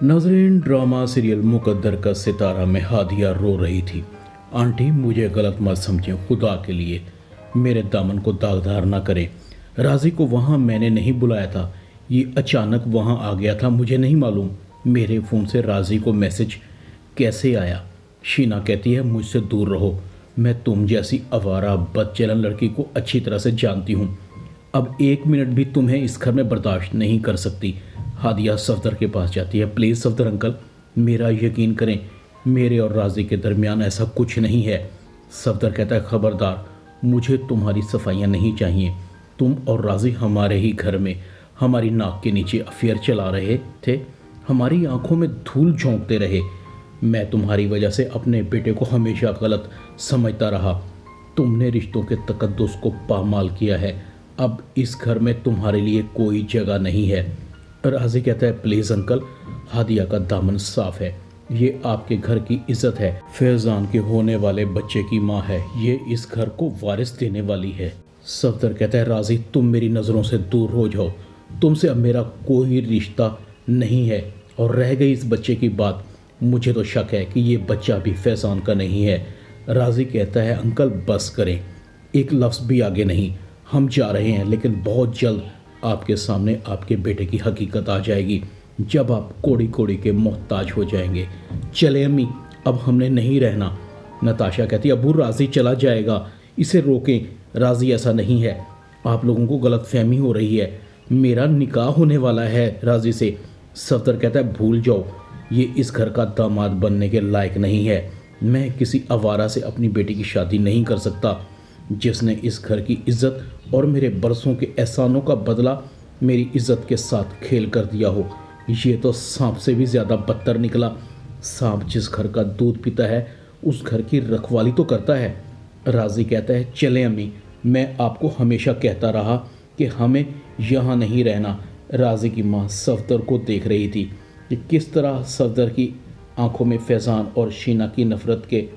नाज़रीन, drama serial मुकद्दर का सितारा में हादिया रो रही थी। आंटी, मुझे गलत मत समझें, खुदा के लिए मेरे दामन को दागदार ना करें। राजी को वहाँ मैंने नहीं बुलाया था, ये अचानक वहाँ आ गया था, मुझे नहीं मालूम मेरे फ़ोन से राजी को मैसेज कैसे आया। शीना कहती है मुझसे दूर रहो, मैं तुम जैसी आवारा बदचलन लड़की को अच्छी तरह से जानती हूँ। अब एक मिनट भी तुम्हें इस घर में बर्दाश्त नहीं कर सकती। हादिया सफदर के पास जाती है। प्लीज़ सफदर अंकल, मेरा यकीन करें, मेरे और राजी के दरमियान ऐसा कुछ नहीं है। सफदर कहता है खबरदार, मुझे तुम्हारी सफाइयाँ नहीं चाहिए। तुम और राजी हमारे ही घर में हमारी नाक के नीचे अफेयर चला रहे थे, हमारी आंखों में धूल झोंकते रहे। मैं तुम्हारी वजह से अपने बेटे को हमेशा गलत समझता रहा। तुमने रिश्तों के तकद्दुस को पामाल किया है। अब इस घर में तुम्हारे लिए कोई जगह नहीं है। राजी कहता है प्लीज़ अंकल, हादिया का दामन साफ है, ये आपके घर की इज्जत है, फैज़ान के होने वाले बच्चे की माँ है, ये इस घर को वारिस देने वाली है। सफदर कहता है राजी, तुम मेरी नज़रों से दूर हो जाओ, तुमसे अब मेरा कोई रिश्ता नहीं है। और रह गई इस बच्चे की बात, मुझे तो शक है कि ये बच्चा भी फैज़ान का नहीं है। राजी कहता है अंकल बस करें, एक लफ्ज़ भी आगे नहीं, हम जा रहे हैं, लेकिन बहुत जल्द आपके सामने आपके बेटे की हकीकत आ जाएगी, जब आप कोड़ी कोड़ी के मोहताज हो जाएंगे। चले अम्मी, अब हमने नहीं रहना। नताशा कहती है अबू, राजी चला जाएगा, इसे रोकें। राजी ऐसा नहीं है, आप लोगों को गलत फहमी हो रही है, मेरा निकाह होने वाला है राजी से। सफदर कहता है भूल जाओ, ये इस घर का दामाद बनने के लायक नहीं है। मैं किसी आवारा से अपनी बेटी की शादी नहीं कर सकता, जिसने इस घर की इज्जत और मेरे बरसों के एहसानों का बदला मेरी इज्जत के साथ खेल कर दिया हो। ये तो सांप से भी ज़्यादा बदतर निकला। सांप जिस घर का दूध पीता है उस घर की रखवाली तो करता है। राजी कहता है चले अम्मी, मैं आपको हमेशा कहता रहा कि हमें यहाँ नहीं रहना। राजी की माँ सफदर को देख रही थी कि किस तरह सफदर की आंखों में फैज़ान और शीना की नफ़रत के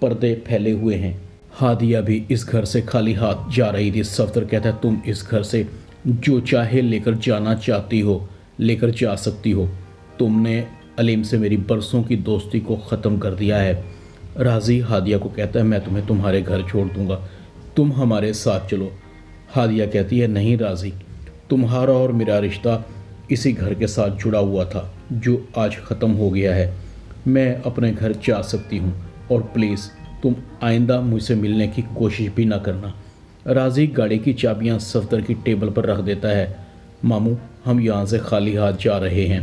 पर्दे फैले हुए हैं। हादिया भी इस घर से खाली हाथ जा रही थी। सफदर कहता है तुम इस घर से जो चाहे लेकर जाना चाहती हो लेकर जा सकती हो, तुमने अलीम से मेरी बरसों की दोस्ती को ख़त्म कर दिया है। राजी हादिया को कहता है मैं तुम्हें तुम्हारे घर छोड़ दूंगा, तुम हमारे साथ चलो। हादिया कहती है नहीं राजी, तुम्हारा और मेरा रिश्ता इसी घर के साथ जुड़ा हुआ था जो आज ख़त्म हो गया है। मैं अपने घर जा सकती हूँ और प्लीज़ तुम आइंदा मुझसे मिलने की कोशिश भी ना करना। राजी गाड़ी की चाबियां सफदर की टेबल पर रख देता है। मामू, हम यहाँ से खाली हाथ जा रहे हैं,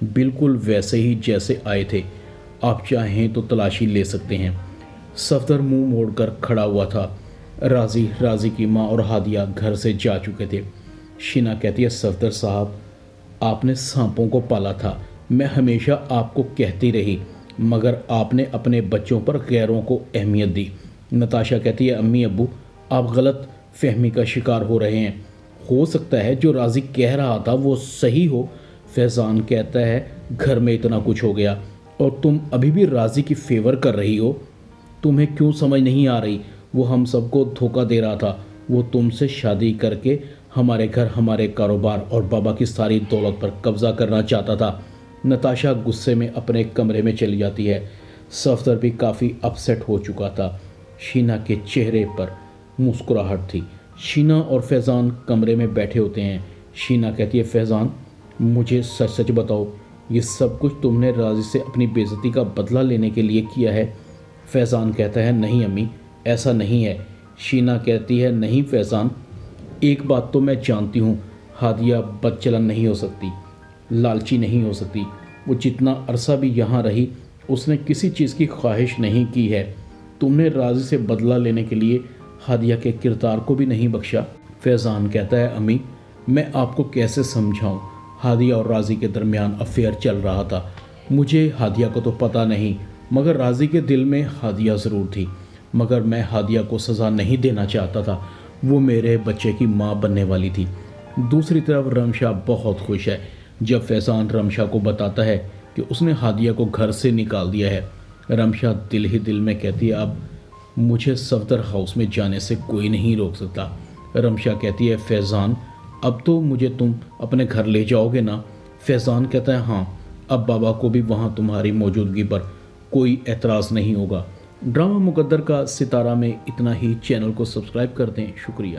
बिल्कुल वैसे ही जैसे आए थे, आप चाहें तो तलाशी ले सकते हैं। सफदर मुंह मोड़कर खड़ा हुआ था। राजी की माँ और हादिया घर से जा चुके थे। शीना कहती है सफदर साहब, आपने सांपों को पाला था, मैं हमेशा आपको कहती रही, मगर आपने अपने बच्चों पर गैरों को अहमियत दी। नताशा कहती है अम्मी अब्बू, आप गलत फहमी का शिकार हो रहे हैं, हो सकता है जो राजी कह रहा था वो सही हो। फैज़ान कहता है घर में इतना कुछ हो गया और तुम अभी भी राजी की फेवर कर रही हो। तुम्हें क्यों समझ नहीं आ रही, वो हम सबको धोखा दे रहा था, वो तुमसे शादी करके हमारे घर, हमारे कारोबार और बाबा की सारी दौलत पर कब्जा करना चाहता था। नताशा गुस्से में अपने कमरे में चली जाती है। सफदर भी काफ़ी अपसेट हो चुका था। शीना के चेहरे पर मुस्कुराहट थी। शीना और फैज़ान कमरे में बैठे होते हैं। शीना कहती है फैज़ान, मुझे सच सच बताओ, ये सब कुछ तुमने राजी से अपनी बेइज्जती का बदला लेने के लिए किया है? फैज़ान कहता है नहीं अम्मी, ऐसा नहीं है। शीना कहती है नहीं फैज़ान, एक बात तो मैं जानती हूँ, हादिया बदचलन नहीं हो सकती, लालची नहीं हो सकती। वो जितना अरसा भी यहाँ रही उसने किसी चीज़ की ख्वाहिश नहीं की है। तुमने राजी से बदला लेने के लिए हादिया के किरदार को भी नहीं बख्शा। फैज़ान कहता है अम्मी, मैं आपको कैसे समझाऊं, हादिया और राजी के दरमियान अफेयर चल रहा था। मुझे हादिया को तो पता नहीं, मगर राजी के दिल में हादिया ज़रूर थी। मगर मैं हादिया को सज़ा नहीं देना चाहता था, वो मेरे बच्चे की माँ बनने वाली थी। दूसरी तरफ रमशा बहुत खुश है जब फैज़ान रमशा को बताता है कि उसने हादिया को घर से निकाल दिया है। रमशा दिल ही दिल में कहती है अब मुझे सफदर हाउस में जाने से कोई नहीं रोक सकता। रमशा कहती है फैज़ान, अब तो मुझे तुम अपने घर ले जाओगे ना? फैज़ान कहता है हाँ, अब बाबा को भी वहाँ तुम्हारी मौजूदगी पर कोई एतराज़ नहीं होगा। ड्रामा मुकद्दर का सितारा में इतना ही। चैनल को सब्सक्राइब कर दें। शुक्रिया।